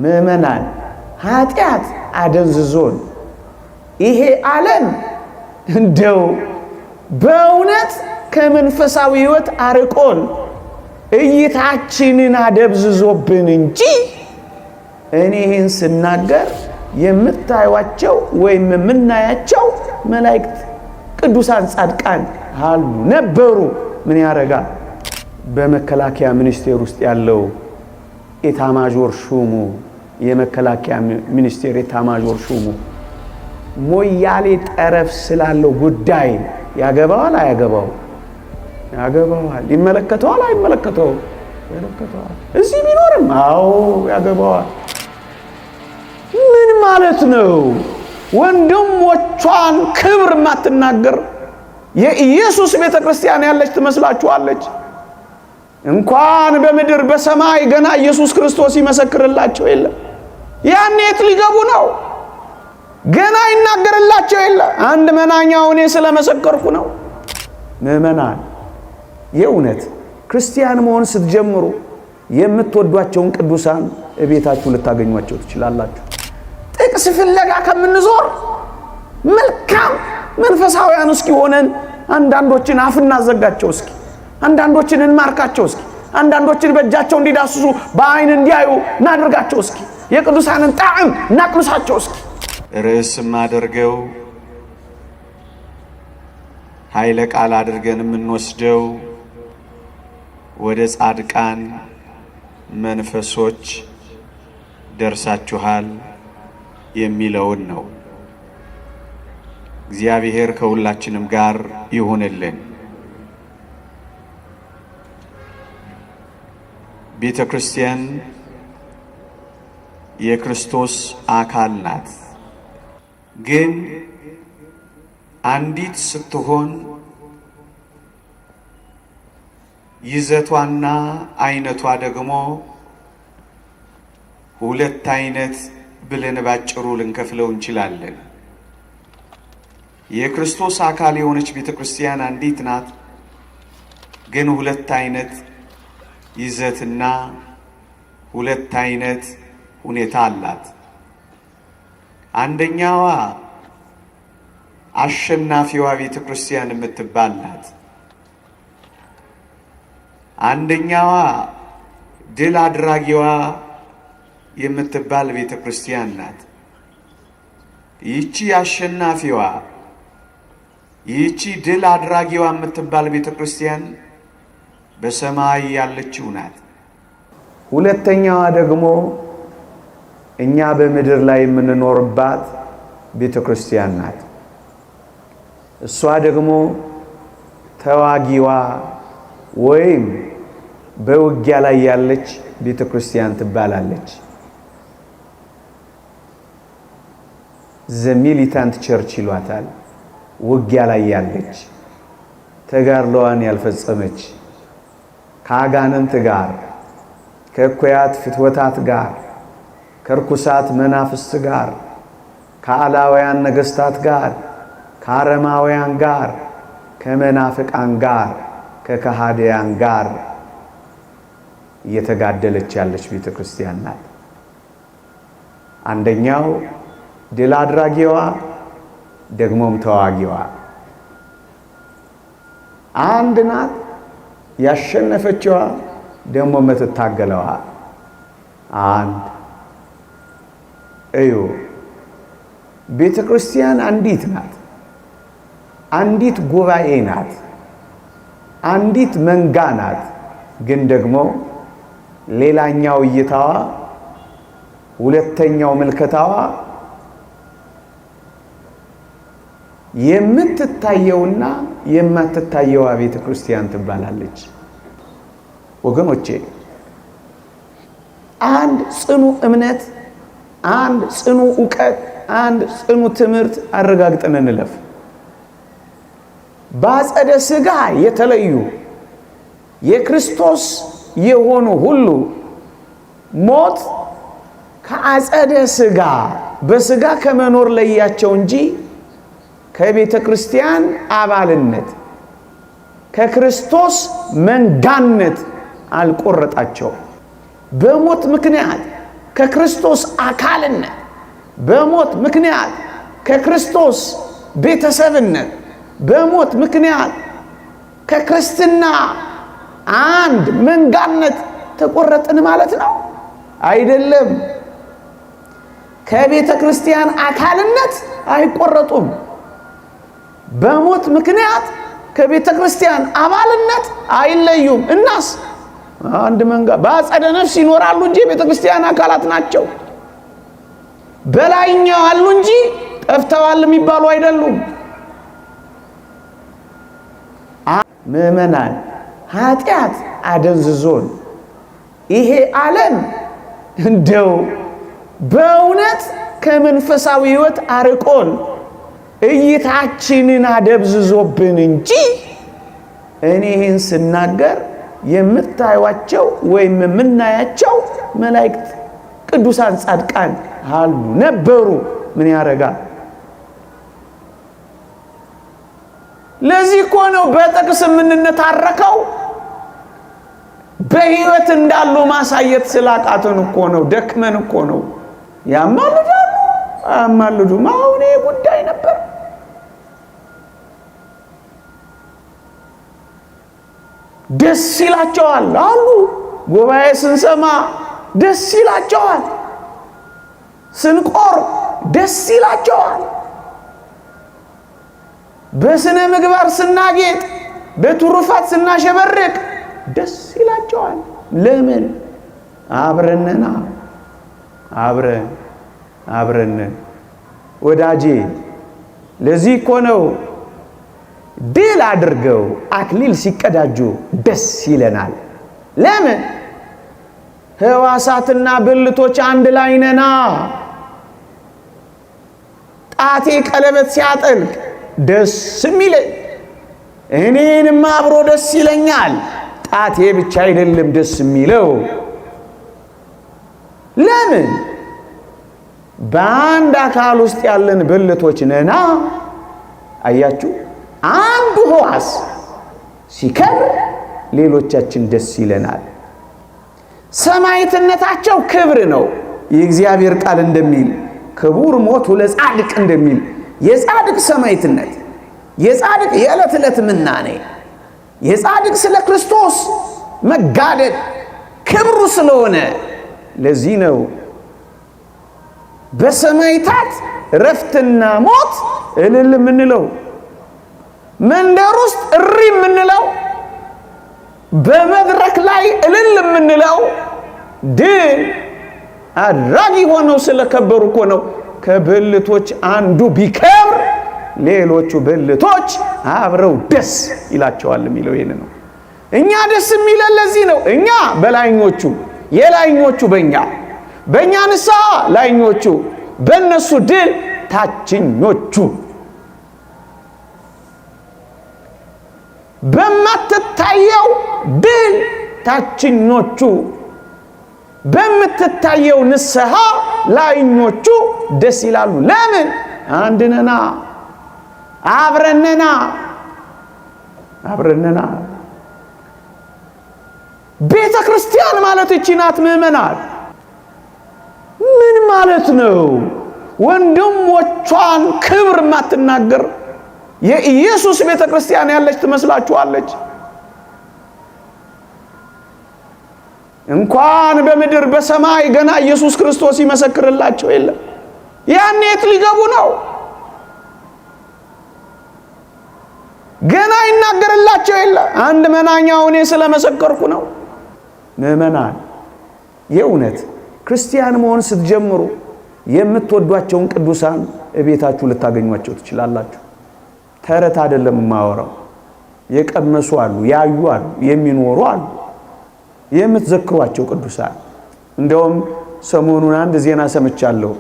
ምእመናን ኃጢአት አደንዝዞን ይሄ ዓለም እንደው በእውነት ከመንፈሳዊ ሕይወት አርቆን እይታችንን አደብዝዞብን እንጂ እኔ ይህን ስናገር የምታዩዋቸው ወይም የምናያቸው መላእክት ቅዱሳን ጻድቃን አሉ ነበሩ። ምን ያረጋል? በመከላከያ ሚኒስቴር ውስጥ ያለው ኤታማዦር ሹሙ የመከላከያ ሚኒስቴር ኤታማዦር ሹሙ ሞያሌ ጠረፍ ስላለው ጉዳይ ያገባዋል አያገባው? ያገባዋል። ይመለከተዋል አይመለከተው? ይመለከተዋል። እዚህ ቢኖርም አዎ ያገባዋል። ምን ማለት ነው? ወንድሞቿን ክብር ማትናገር የኢየሱስ ቤተክርስቲያን ያለች ትመስላችኋለች? እንኳን በምድር በሰማይ ገና ኢየሱስ ክርስቶስ ይመሰክርላቸው የለ። ያኔ የት ሊገቡ ነው? ገና ይናገርላቸው የለ። አንድ መናኛው እኔ ስለመሰከርኩ ነው። ምእመናን የእውነት ክርስቲያን መሆን ስትጀምሩ የምትወዷቸውን ቅዱሳን እቤታችሁ ልታገኟቸው ትችላላችሁ። ጥቅስ ፍለጋ ከምንዞር መልካም መንፈሳውያን እስኪ ሆነን አንዳንዶችን አፍና ዘጋቸው እስኪ፣ አንዳንዶችን እንማርካቸው እስኪ፣ አንዳንዶችን በእጃቸው እንዲዳስሱ በአይን እንዲያዩ እናደርጋቸው እስኪ፣ የቅዱሳንን ጣዕም እናቅምሳቸው እስኪ። ርዕስም አድርገው ኃይለ ቃል አድርገን የምንወስደው ወደ ጻድቃን መንፈሶች ደርሳችኋል የሚለውን ነው። እግዚአብሔር ከሁላችንም ጋር ይሁንልን። ቤተ ክርስቲያን የክርስቶስ አካል ናት። ግን አንዲት ስትሆን ይዘቷና አይነቷ ደግሞ ሁለት አይነት ብለን ባጭሩ ልንከፍለው እንችላለን። የክርስቶስ አካል የሆነች ቤተ ክርስቲያን አንዲት ናት። ግን ሁለት አይነት ይዘትና ሁለት አይነት ሁኔታ አላት። አንደኛዋ አሸናፊዋ ቤተ ክርስቲያን የምትባል ናት። አንደኛዋ ድል አድራጊዋ የምትባል ቤተ ክርስቲያን ናት። ይቺ አሸናፊዋ ይቺ ድል አድራጊዋ የምትባል ቤተ ክርስቲያን በሰማይ ያለችው ናት። ሁለተኛዋ ደግሞ እኛ በምድር ላይ የምንኖርባት ቤተ ክርስቲያን ናት። እሷ ደግሞ ተዋጊዋ ወይም በውጊያ ላይ ያለች ቤተ ክርስቲያን ትባላለች። ሚሊታንት ቸርች ይሏታል። ውጊያ ላይ ያለች ተጋድሎዋን ያልፈጸመች ከአጋንንት ጋር ከእኩያት ፍትወታት ጋር ከርኩሳት መናፍስት ጋር ከአላውያን ነገስታት ጋር ከአረማውያን ጋር ከመናፍቃን ጋር ከከሃዲያን ጋር እየተጋደለች ያለች ቤተ ክርስቲያን ናት። አንደኛው ድል አድራጊዋ ደግሞም ተዋጊዋ አንድ ናት። ያሸነፈችዋ ደግሞ የምትታገለዋ አንድ። እዩ፣ ቤተ ክርስቲያን አንዲት ናት። አንዲት ጉባኤ ናት። አንዲት መንጋ ናት። ግን ደግሞ ሌላኛው እይታዋ ሁለተኛው ምልከታዋ የምትታየውና የማትታየዋ ቤተ ክርስቲያን ትባላለች። ወገኖቼ አንድ ጽኑ እምነት፣ አንድ ጽኑ ዕውቀት፣ አንድ ጽኑ ትምህርት አረጋግጠን እንለፍ። በአጸደ ሥጋ የተለዩ የክርስቶስ የሆኑ ሁሉ ሞት ከአጸደ ሥጋ በሥጋ ከመኖር ለያቸው እንጂ ከቤተ ክርስቲያን አባልነት ከክርስቶስ መንጋነት አልቆረጣቸው። በሞት ምክንያት ከክርስቶስ አካልነት በሞት ምክንያት ከክርስቶስ ቤተሰብነት በሞት ምክንያት ከክርስትና አንድ መንጋነት ተቆረጥን ማለት ነው? አይደለም። ከቤተ ክርስቲያን አካልነት አይቆረጡም። በሞት ምክንያት ከቤተ ክርስቲያን አባልነት አይለዩም። እናስ አንድ መንጋ በአጸደ ነፍስ ይኖራሉ እንጂ ቤተ ክርስቲያን አካላት ናቸው። በላይኛው አሉ እንጂ ጠፍተዋል የሚባሉ አይደሉም። ምእመናን ኃጢአት አደንዝዞን ይሄ ዓለም እንደው በእውነት ከመንፈሳዊ ሕይወት አርቆን እይታችንን አደብዝዞብን እንጂ እኔ ይህን ስናገር የምታዩዋቸው ወይም የምናያቸው መላእክት ቅዱሳን ጻድቃን አሉ ነበሩ። ምን ያደርጋል? ለዚህ እኮ ነው በጥቅስ የምንነታረከው። በሕይወት እንዳሉ ማሳየት ስላቃተን እኮ ነው። ደክመን እኮ ነው። ያማልዳሉ አያማልዱም። አሁን ይሄ ጉዳይ ነበር። ደስ ይላቸዋል አሉ። ጉባኤ ስንሰማ ደስ ይላቸዋል። ስንቆር ደስ ይላቸዋል። በስነ ምግባር ስናጌጥ፣ በትሩፋት ስናሸበርቅ ደስ ይላቸዋል። ለምን? አብረንና አብረን ወዳጄ። ለዚህ እኮ ነው ድል አድርገው አክሊል ሲቀዳጁ ደስ ይለናል። ለምን? ሕዋሳትና ብልቶች አንድ ላይ ነና። ጣቴ ቀለበት ሲያጠልቅ ደስ የሚለኝ እኔንም አብሮ ደስ ይለኛል። ጣቴ ብቻ አይደለም ደስ የሚለው። ለምን? በአንድ አካል ውስጥ ያለን ብልቶች ነና። አያችሁ፣ አንዱ ሕዋስ ሲከብር ሌሎቻችን ደስ ይለናል። ሰማዕትነታቸው ክብር ነው። የእግዚአብሔር ቃል እንደሚል ክቡር ሞቱ ለጻድቅ እንደሚል የጻድቅ ሰማዕትነት፣ የጻድቅ የዕለት ዕለት ምናኔ፣ የጻድቅ ስለ ክርስቶስ መጋደል ክብሩ ስለሆነ ለዚህ ነው በሰማዕታት ረፍትና ሞት እልል የምንለው፣ መንደር ውስጥ እሪ የምንለው፣ በመድረክ ላይ እልል የምንለው ድል አድራጊ ሆነው ስለከበሩ እኮ ነው። ከብልቶች አንዱ ቢከብር ሌሎቹ ብልቶች አብረው ደስ ይላቸዋል የሚለው ይሄን ነው። እኛ ደስ የሚለን ለዚህ ነው። እኛ በላይኞቹ፣ የላይኞቹ በእኛ ንስሐ ላይኞቹ፣ በእነሱ ድል ታችኞቹ። በማትታየው ድል ታችኞቹ፣ በምትታየው ንስሐ ላይኞቹ ደስ ይላሉ። ለምን? አንድነና አብረንና ቤተ ክርስቲያን ማለት እቺ ናት። ምእመናን ምን ማለት ነው? ወንድሞቿን ክብር ማትናገር የኢየሱስ ቤተ ክርስቲያን ያለች ትመስላችኋለች? እንኳን በምድር በሰማይ ገና ኢየሱስ ክርስቶስ ይመሰክርላቸው የለም። ያኔ የት ሊገቡ ነው? ገና ይናገርላቸው የለ። አንድ መናኛው እኔ ስለመሰከርኩ ነው። ምእመናን የእውነት ክርስቲያን መሆን ስትጀምሩ የምትወዷቸውን ቅዱሳን እቤታችሁ ልታገኟቸው ትችላላችሁ። ተረት አይደለም የማወራው። የቀመሱ አሉ፣ ያዩ አሉ፣ የሚኖሩ አሉ፣ የምትዘክሯቸው ቅዱሳን። እንደውም ሰሞኑን አንድ ዜና ሰምቻለሁ።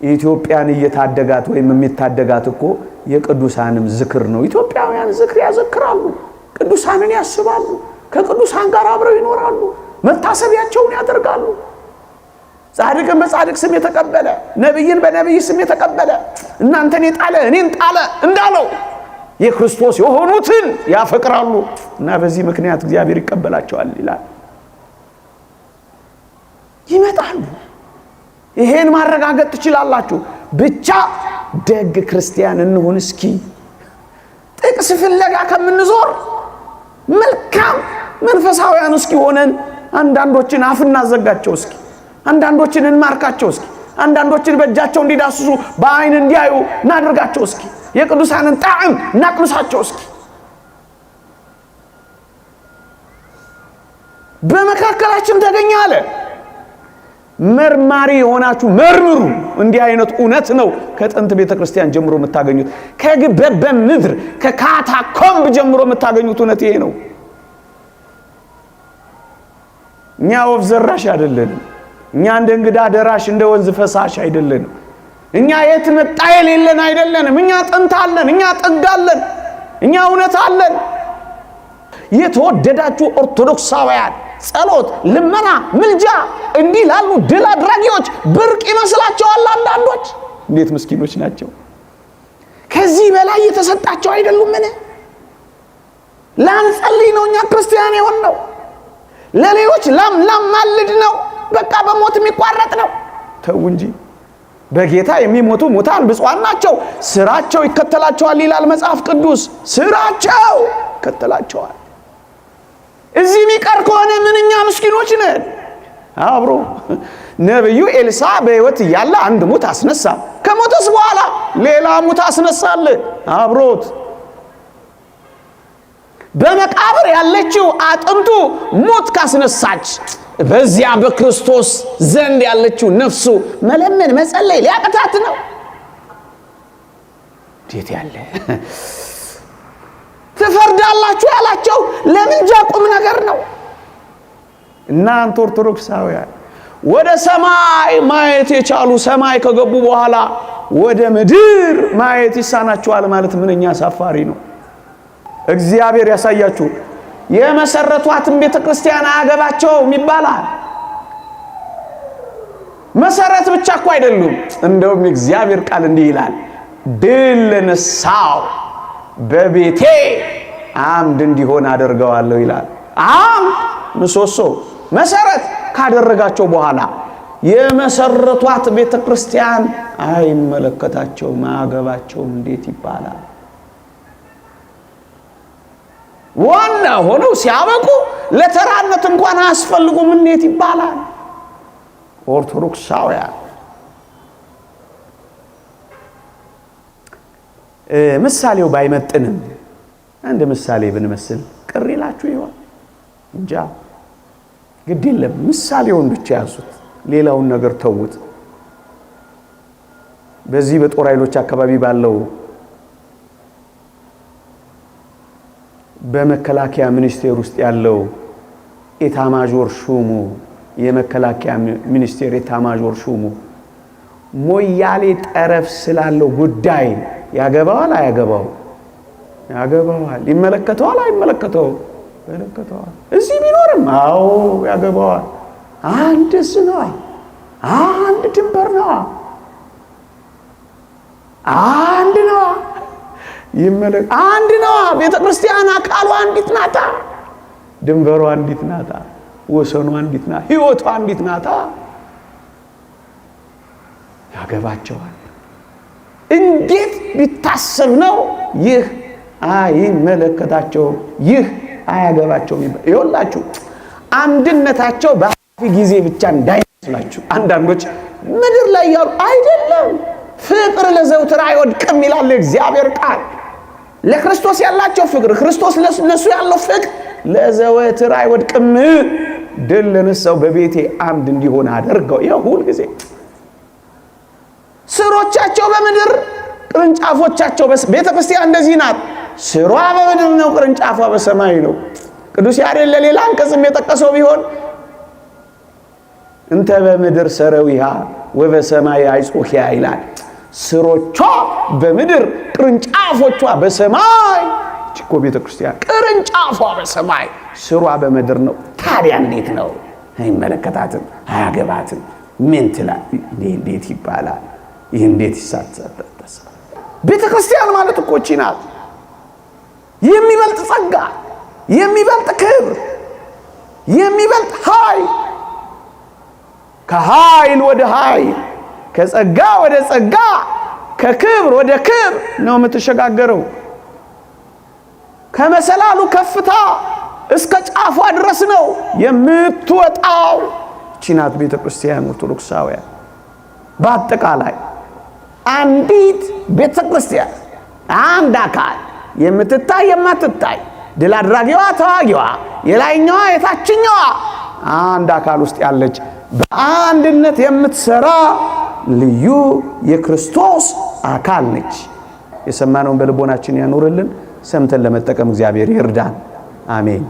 ኢትዮጵያን እየታደጋት ወይም የሚታደጋት እኮ የቅዱሳንም ዝክር ነው። ኢትዮጵያውያን ዝክር ያዘክራሉ፣ ቅዱሳንን ያስባሉ፣ ከቅዱሳን ጋር አብረው ይኖራሉ፣ መታሰቢያቸውን ያደርጋሉ። ጻድቅን በጻድቅ ስም የተቀበለ፣ ነብይን በነብይ ስም የተቀበለ እናንተን የጣለ እኔን ጣለ እንዳለው የክርስቶስ የሆኑትን ያፈቅራሉ እና በዚህ ምክንያት እግዚአብሔር ይቀበላቸዋል ይላል። ይመጣሉ፣ ይሄን ማረጋገጥ ትችላላችሁ። ብቻ ደግ ክርስቲያን እንሁን። እስኪ ጥቅስ ፍለጋ ከምንዞር መልካም መንፈሳውያን እስኪ ሆነን አንዳንዶችን አፍና ዘጋቸው እስኪ፣ አንዳንዶችን እንማርካቸው እስኪ፣ አንዳንዶችን በእጃቸው እንዲዳስሱ በአይን እንዲያዩ እናድርጋቸው እስኪ፣ የቅዱሳንን ጣዕም እናቅምሳቸው እስኪ። በመካከላችን ተገኘ አለ። መርማሪ የሆናችሁ መርምሩ። እንዲህ አይነት እውነት ነው ከጥንት ቤተክርስቲያን ጀምሮ የምታገኙት። በምድር ከካታኮምብ ጀምሮ የምታገኙት እውነት ይሄ ነው። እኛ ወፍ ዘራሽ አይደለንም። እኛ እንደ እንግዳ ደራሽ እንደ ወንዝ ፈሳሽ አይደለንም። እኛ የት መጣ የሌለን አይደለንም። እኛ ጥንት አለን፣ እኛ ጥግ አለን፣ እኛ እውነት አለን። የተወደዳችሁ ኦርቶዶክሳውያን ጸሎት፣ ልመና፣ ምልጃ እንዲህ ላሉ ድል አድራጊዎች ብርቅ ይመስላቸዋል አንዳንዶች። እንዴት ምስኪኖች ናቸው! ከዚህ በላይ የተሰጣቸው አይደሉም። ምን ላንጸልይ ነው እኛ ክርስቲያን የሆነው? ለሌሎች ማልድ ነው? በቃ በሞት የሚቋረጥ ነው? ተው እንጂ። በጌታ የሚሞቱ ሙታን ብፁዓን ናቸው፣ ስራቸው ይከተላቸዋል ይላል መጽሐፍ ቅዱስ። ስራቸው ይከተላቸዋል። እዚህ የሚቀር ከሆነ ምንኛ ምስኪኖች ነን። አብሮ ነብዩ ኤልሳ በሕይወት እያለ አንድ ሙት አስነሳ፣ ከሞተስ በኋላ ሌላ ሙት አስነሳለ አብሮት። በመቃብር ያለችው አጥንቱ ሙት ካስነሳች በዚያ በክርስቶስ ዘንድ ያለችው ነፍሱ መለመን መጸለይ ሊያቀታት ነው? እንዴት ያለ ትፈርዳላችሁ ያላቸው ለምልጃ ቁም ነገር ነው። እናንተ ኦርቶዶክሳውያን ወደ ሰማይ ማየት የቻሉ ሰማይ ከገቡ በኋላ ወደ ምድር ማየት ይሳናችኋል ማለት ምንኛ አሳፋሪ ነው። እግዚአብሔር ያሳያችሁ። የመሰረቷትን ቤተክርስቲያን አያገባቸውም ይባላል። መሰረት ብቻ እኮ አይደሉም። እንደውም የእግዚአብሔር ቃል እንዲህ ይላል፣ ድል ለነሳው በቤቴ አምድ እንዲሆን አደርገዋለሁ ይላል። አምድ ምሰሶ መሰረት ካደረጋቸው በኋላ የመሰረቷት ቤተክርስቲያን አይመለከታቸውም፣ አያገባቸውም እንዴት ይባላል? ዋና ሆነው ሲያበቁ ለተራነት እንኳን አያስፈልጉም እንዴት ይባላል? ኦርቶዶክሳውያን ምሳሌው ባይመጥንም አንድ ምሳሌ ብንመስል ቅር ይላችሁ ይሆን እንጃ። ግድ የለም ምሳሌውን ብቻ ያዙት፣ ሌላውን ነገር ተውት። በዚህ በጦር ኃይሎች አካባቢ ባለው በመከላከያ ሚኒስቴር ውስጥ ያለው ኤታማዦር ሹሙ የመከላከያ ሚኒስቴር ኤታማዦር ሹሙ ሞያሌ ጠረፍ ስላለው ጉዳይ ያገባዋል አያገባው? ያገባዋል። ይመለከተዋል አይመለከተው? ይመለከተዋል። እዚህ ቢኖርም አዎ ያገባዋል። አንድ ነው፣ አንድ ድንበር ነው፣ አንድ ነው፣ አንድ ነው። ቤተክርስቲያን አካሏ አንዲት ናታ፣ ድንበሯ አንዲት ናታ፣ ወሰኗ አንዲት ናታ፣ ህይወቷ አንዲት ናታ። ያገባቸዋል። እንዴት ቢታሰብ ነው ይህ አይመለከታቸውም፣ ይህ አያገባቸውም? ይኸውላችሁ አንድነታቸው በአፊ ጊዜ ብቻ እንዳይመስላችሁ። አንዳንዶች ምድር ላይ ያሉ አይደለም፣ ፍቅር ለዘውትር አይወድቅም ይላል እግዚአብሔር ቃል። ለክርስቶስ ያላቸው ፍቅር፣ ክርስቶስ ለነሱ ያለው ፍቅር ለዘወትር አይወድቅም። ድል ለነሳው በቤቴ አምድ እንዲሆን አደርገው። ይሄ ሁሉ ጊዜ ስሮቻቸው በምድር ቅርንጫፎቻቸው ቤተክርስቲያን እንደዚህ ናት። ስሯ በምድር ነው፣ ቅርንጫፏ በሰማይ ነው። ቅዱስ ያሬድ ለሌላ አንቀጽም የጠቀሰው ቢሆን እንተ በምድር ሰረዊሃ ወበሰማይ አይጾሂያ ይላል። ስሮቿ በምድር ቅርንጫፎቿ በሰማይ። እኮ ቤተክርስቲያን ቅርንጫፏ በሰማይ ስሯ በምድር ነው። ታዲያ እንዴት ነው? አይመለከታትም፣ አያገባትም። ምን ትላል? እንዴት ይባላል? ይህ እንዴት ይሳተታል? ቤተክርስቲያን ማለት እኮ እቺ ናት። የሚበልጥ ጸጋ፣ የሚበልጥ ክብር፣ የሚበልጥ ኃይል፣ ከኃይል ወደ ኃይል፣ ከጸጋ ወደ ጸጋ፣ ከክብር ወደ ክብር ነው የምትሸጋገረው። ከመሰላሉ ከፍታ እስከ ጫፏ ድረስ ነው የምትወጣው። ቺናት ቤተክርስቲያን ኦርቶዶክሳውያን በአጠቃላይ አንዲት ቤተክርስቲያን፣ አንድ አካል፣ የምትታይ የማትታይ፣ ድል አድራጊዋ ተዋጊዋ፣ የላይኛዋ የታችኛዋ አንድ አካል ውስጥ ያለች በአንድነት የምትሰራ ልዩ የክርስቶስ አካል ነች። የሰማነውን በልቦናችን ያኖርልን። ሰምተን ለመጠቀም እግዚአብሔር ይርዳን። አሜን።